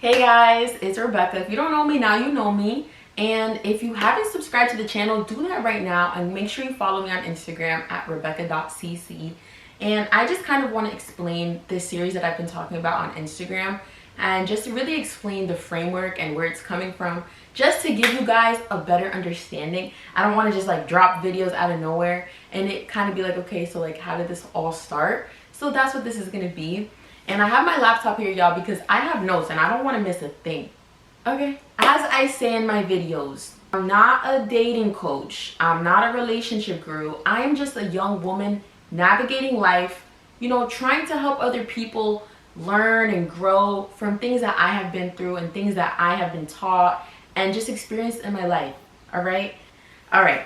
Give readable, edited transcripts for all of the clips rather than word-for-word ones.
Hey guys, it's Rebecca. If you don't know me now, you know me. And if you haven't subscribed to the channel, do that right now and make sure you follow me on Instagram at rebecca.cc. And I just kind of want to explain this series that I've been talking about on Instagram and just to really explain the framework and where it's coming from, just to give you guys a better understanding. I don't want to just like drop videos out of nowhere and it kind of be like, okay, so like how did this all start? So that's what this is going to be. And I have my laptop here, y'all, because I have notes and I don't want to miss a thing. Okay. As I say in my videos, I'm not a dating coach. I'm not a relationship guru. I am just a young woman navigating life, you know, trying to help other people learn and grow from things that I have been through and things that I have been taught and just experienced in my life. All right. All right.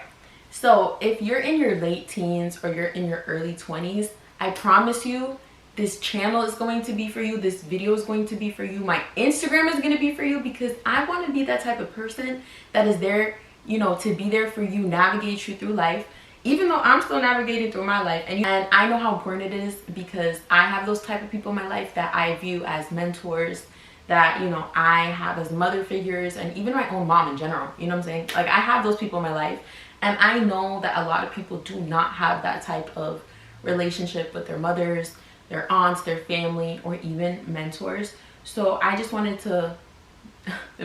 So if you're in your late teens or you're in your early 20s, I promise you, this channel is going to be for you. This video is going to be for you. My Instagram is going to be for you because I want to be that type of person that is there, you know, to be there for you, navigate you through life, even though I'm still navigating through my life. And I know how important it is because I have those type of people in my life that I view as mentors, that, you know, I have as mother figures, and even my own mom in general. You know what I'm saying? Like, I have those people in my life. And I know that a lot of people do not have that type of relationship with their mothers, their aunts, their family, or even mentors. So I just wanted to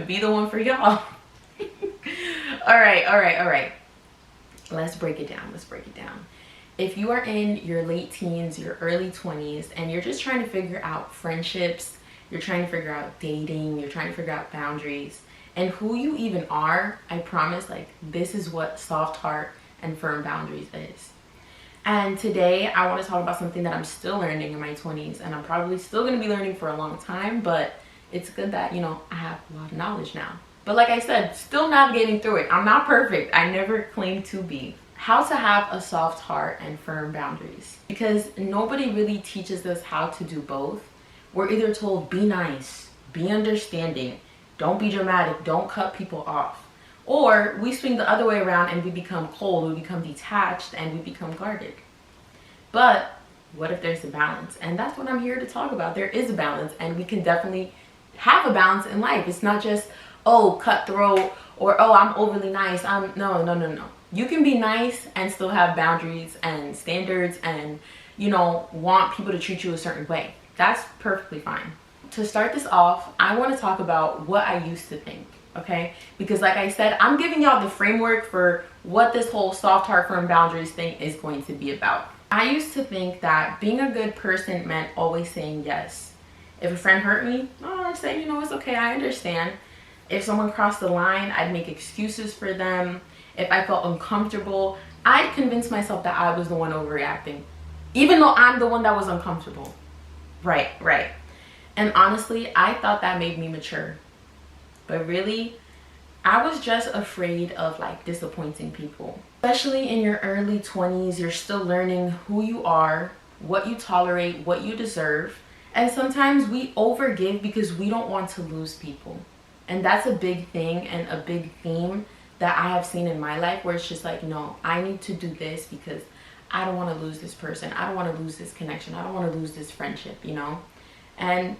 be the one for y'all. all right. Let's break it down. If you are in your late teens, your early 20s, and you're just trying to figure out friendships, you're trying to figure out dating, you're trying to figure out boundaries, and who you even are, I promise, like, this is what soft heart and firm boundaries is. And today I want to talk about something that I'm still learning in my 20s, and I'm probably still going to be learning for a long time, but it's good that, you know, I have a lot of knowledge now. But like I said, still navigating through it. I'm not perfect. I never claimed to be. How to have a soft heart and firm boundaries. Because nobody really teaches us how to do both. We're either told, be nice, be understanding, don't be dramatic, don't cut people off. Or we swing the other way around and we become cold, we become detached, and we become guarded. But what if there's a balance? And that's what I'm here to talk about. There is a balance, and we can definitely have a balance in life. It's not just, oh, cutthroat, or oh, I'm overly nice. No. You can be nice and still have boundaries and standards and, you know, want people to treat you a certain way. That's perfectly fine. To start this off, I want to talk about what I used to think. Okay, because like I said, I'm giving y'all the framework for what this whole soft heart firm boundaries thing is going to be about. I used to think that being a good person meant always saying yes. If a friend hurt me, I'd say, you know, it's okay, I understand. If someone crossed the line, I'd make excuses for them. If I felt uncomfortable, I'd convince myself that I was the one overreacting, even though I'm the one that was uncomfortable. Right. And honestly, I thought that made me mature. But really, I was just afraid of like disappointing people. Especially in your early 20s, you're still learning who you are, what you tolerate, what you deserve. And sometimes we overgive because we don't want to lose people. And that's a big thing and a big theme that I have seen in my life, where it's just like, no, I need to do this because I don't want to lose this person. I don't want to lose this connection. I don't want to lose this friendship, you know? And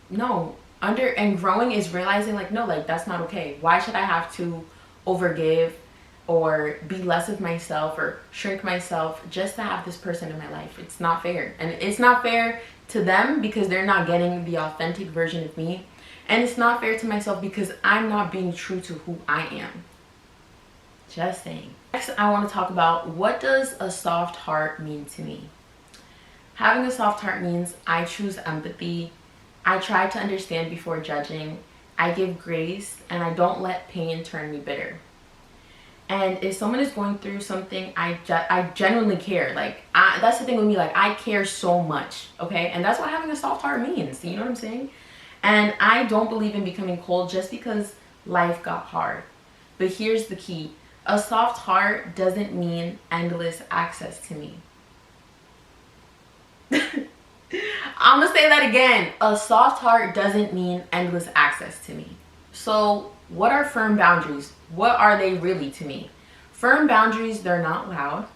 no. And growing is realizing like, no, like that's not okay. Why should I have to overgive or be less of myself or shrink myself just to have this person in my life? It's not fair. And it's not fair to them because they're not getting the authentic version of me. And it's not fair to myself because I'm not being true to who I am. Just saying. Next, I want to talk about, what does a soft heart mean to me? Having a soft heart means I choose empathy. I try to understand before judging. I give grace, and I don't let pain turn me bitter. And if someone is going through something, I genuinely care. Like, that's the thing with me. Like, I care so much, okay? And that's what having a soft heart means. You know what I'm saying? And I don't believe in becoming cold just because life got hard. But here's the key. A soft heart doesn't mean endless access to me. I'm gonna say that again. A soft heart doesn't mean endless access to me. So what are firm boundaries? What are they really to me? Firm boundaries, they're not loud.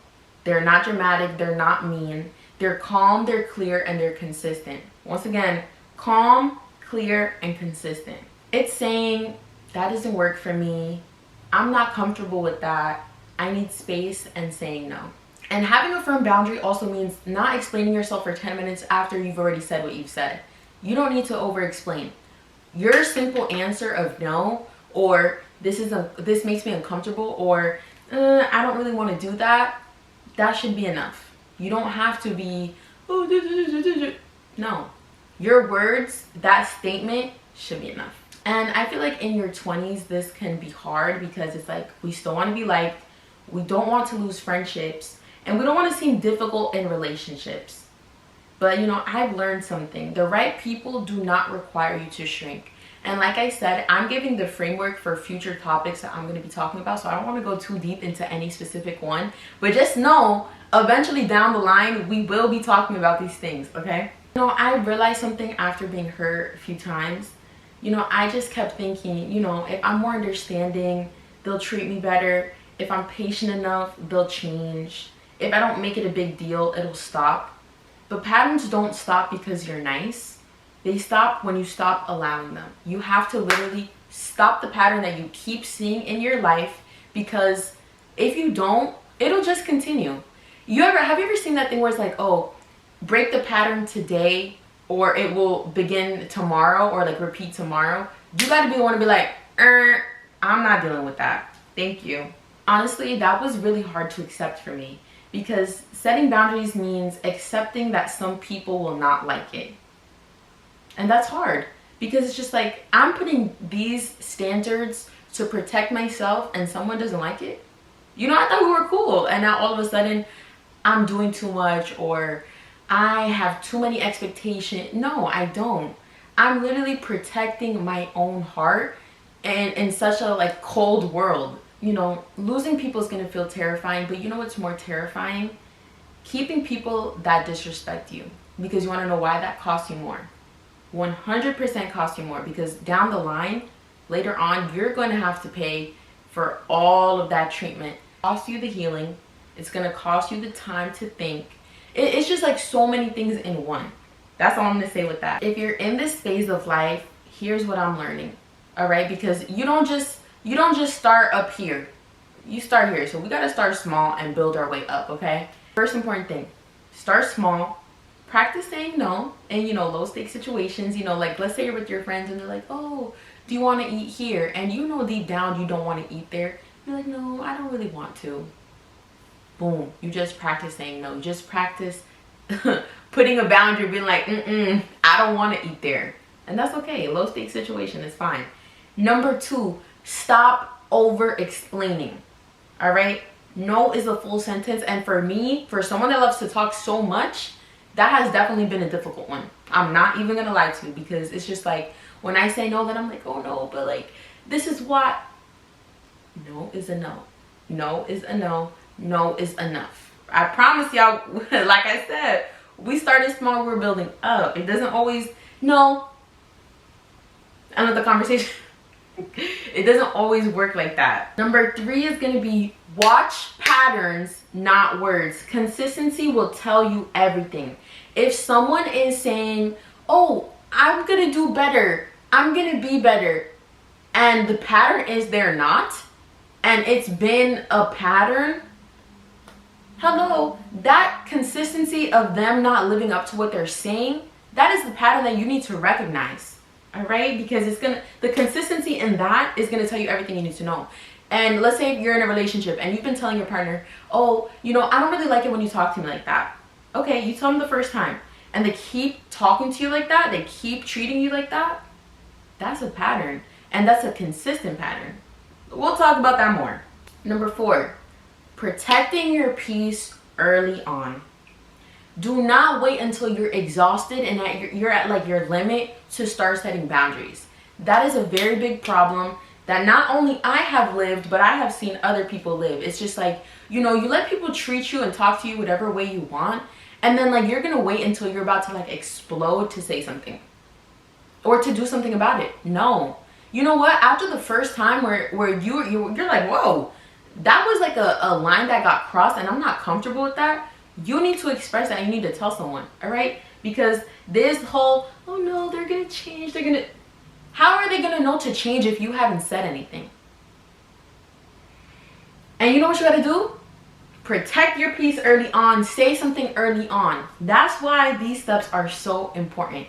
They're not dramatic. They're not mean. They're calm, they're clear, and they're consistent. Once again, calm, clear, and consistent. It's saying, that doesn't work for me. I'm not comfortable with that. I need space, and saying no. And having a firm boundary also means not explaining yourself for 10 minutes after you've already said what you've said. You don't need to over-explain. Your simple answer of no, or this makes me uncomfortable, or I don't really want to do that, that should be enough. You don't have to be, no. Your words, that statement should be enough. And I feel like in your 20s, this can be hard because it's like we still want to be liked, we don't want to lose friendships, and we don't want to seem difficult in relationships. But you know, I've learned something. The right people do not require you to shrink. And like I said, I'm giving the framework for future topics that I'm going to be talking about. So I don't want to go too deep into any specific one. But just know, eventually down the line, we will be talking about these things, okay? You know, I realized something after being hurt a few times. You know, I just kept thinking, you know, if I'm more understanding, they'll treat me better. If I'm patient enough, they'll change. If I don't make it a big deal, it'll stop. But patterns don't stop because you're nice. They stop when you stop allowing them. You have to literally stop the pattern that you keep seeing in your life, because if you don't, it'll just continue. Have you ever seen that thing where it's like, oh, break the pattern today or it will begin tomorrow, or like repeat tomorrow? You got to be the one to be like, I'm not dealing with that. Thank you. Honestly, that was really hard to accept for me, because setting boundaries means accepting that some people will not like it. And that's hard, because it's just like, I'm putting these standards to protect myself and someone doesn't like it. You know, I thought we were cool, and now all of a sudden I'm doing too much, or I have too many expectations. No, I don't. I'm literally protecting my own heart, and in such a like cold world. You know, losing people is going to feel terrifying, but you know what's more terrifying? Keeping people that disrespect you. Because you want to know why that costs you more. 100% costs you more, because down the line, later on, you're going to have to pay for all of that treatment. It costs you the healing. It's going to cost you the time to think. It's just like so many things in one. That's all I'm going to say with that. If you're in this phase of life, here's what I'm learning. All right? Because you don't just start up here. You start here. So we got to start small and build our way up, okay? First important thing, start small. Practice saying no in, you know, low stakes situations. You know, like let's say you're with your friends and they're like, oh, do you want to eat here? And you know deep down you don't want to eat there. You're like, no, I don't really want to. Boom. You just practice saying no. Just practice putting a boundary, being like, I don't want to eat there. And that's okay. Low stakes situation is fine. Number 2, stop over explaining. All right? No is a full sentence. And for me, for someone that loves to talk so much, that has definitely been a difficult one. I'm not even gonna lie to you, because it's just like when I say no, then I'm like, oh no, but like this is what. No is a no. No is a no. No is enough. I promise y'all, like I said, we started small, we're building up. It doesn't always, no, another conversation. It doesn't always work like that. Number 3 is gonna be watch patterns, not words. Consistency will tell you everything. If someone is saying, oh, I'm gonna do better, I'm gonna be better, and the pattern is they're not, and it's been a pattern, hello, that consistency of them not living up to what they're saying, that is the pattern that you need to recognize. All right? Because the consistency in that is gonna tell you everything you need to know. And let's say you're in a relationship and you've been telling your partner, oh, you know, I don't really like it when you talk to me like that. Okay, you tell them the first time and they keep talking to you like that, they keep treating you like that, that's a pattern, and that's a consistent pattern. We'll talk about that more. Number 4, protecting your peace early on. Do not wait until you're exhausted and you're at like your limit to start setting boundaries. That is a very big problem that not only I have lived, but I have seen other people live. It's just like, you know, you let people treat you and talk to you whatever way you want, and then like you're gonna wait until you're about to like explode to say something or to do something about it. No. You know what? After the first time where you're like, whoa, that was like a line that got crossed and I'm not comfortable with that, you need to express that. You need to tell someone. All right? Because this whole, oh no, they're gonna change, how are they gonna know to change if you haven't said anything? And you know what you gotta do? Protect your peace early on. Say something early on. That's why these steps are so important.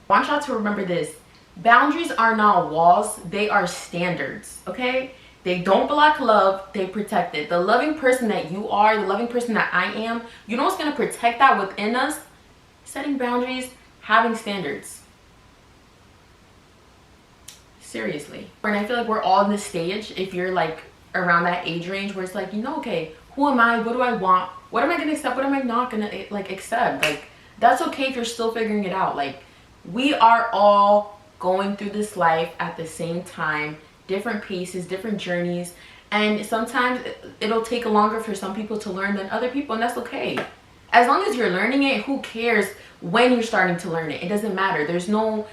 I want y'all to remember this. Boundaries are not walls, they are standards, okay? They don't block love, they protect it. The loving person that you are, the loving person that I am, you know what's gonna protect that within us? Setting boundaries, having standards. Seriously. And I feel like we're all in this stage, if you're like around that age range where it's like, you know, okay, who am I? What do I want? What am I gonna accept? What am I not gonna like accept? Like, that's okay if you're still figuring it out. Like, we are all going through this life at the same time, different paces, different journeys, and sometimes it'll take longer for some people to learn than other people, and that's okay. As long as you're learning it, who cares when you're starting to learn it? It doesn't matter. There's no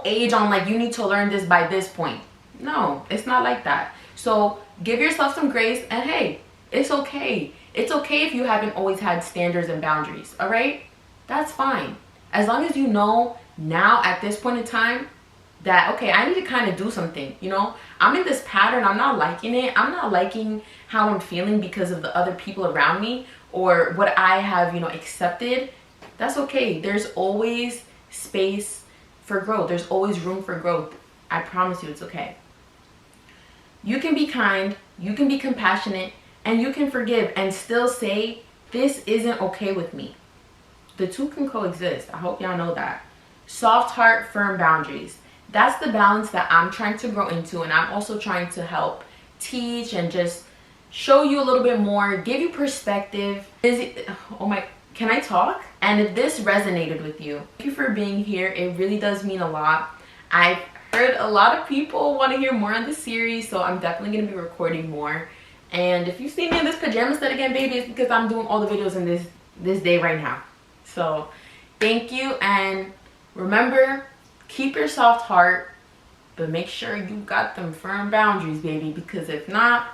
age on like you need to learn this by this point. No, it's not like that. So give yourself some grace, and hey, it's okay. It's okay if you haven't always had standards and boundaries, all right? That's fine. As long as you know now at this point in time that, okay, I need to kind of do something, you know? I'm in this pattern, I'm not liking it. I'm not liking how I'm feeling because of the other people around me or what I have, you know, accepted. That's okay. There's always space for growth. There's always room for growth. I promise you it's okay. You can be kind, you can be compassionate, and you can forgive and still say, this isn't okay with me. The two can coexist. I hope y'all know that. Soft heart, firm boundaries. That's the balance that I'm trying to grow into, and I'm also trying to help teach and just show you a little bit more, give you perspective. Oh my, can I talk? And if this resonated with you, thank you for being here. It really does mean a lot. I've heard a lot of people want to hear more on this series, so I'm definitely going to be recording more. And if you see me in this pajama set again, baby, it's because I'm doing all the videos in this day right now. So thank you, and remember, keep your soft heart, but make sure you got them firm boundaries, baby, because if not,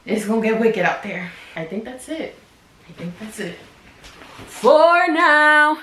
it's gonna get wicked out there. I think that's it. For now.